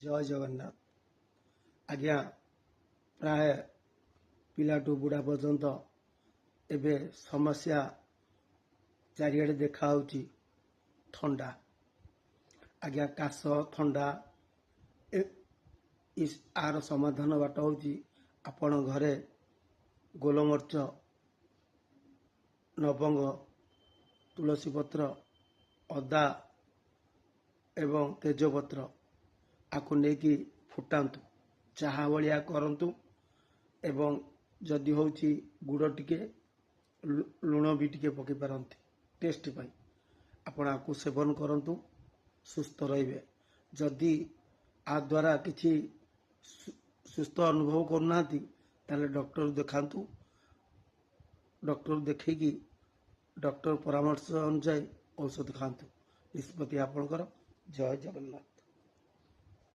जय जगन्नाथ आज्ञा प्राय पिलाटू बुढ़ा पर्यंत एबे समस्या चारिआडे देखा ठंडा आज्ञा काश ठंडा आर समाधान बाट हूँ आपण घरे गोलमर्च लवंग तुलसी पत्र अदा एवं तेजपत्र आकु नेकी फुटांतु चाहा भलिया करंतु एवं जदि होची गुड़ टिके लुण भी टिके पकई पारंती टेस्ट पाई आपण आकु सेवन करंतु सुस्थ रहिबे। जदि आ द्वारा किछि सुस्थ अनुभव करना ताले डॉक्टर देखांतु। डॉक्टर देखिकी डॉक्टर परामर्श अनुसार औषध खांतु। निष्पत्ति आपणकर। जय जगन्नाथ।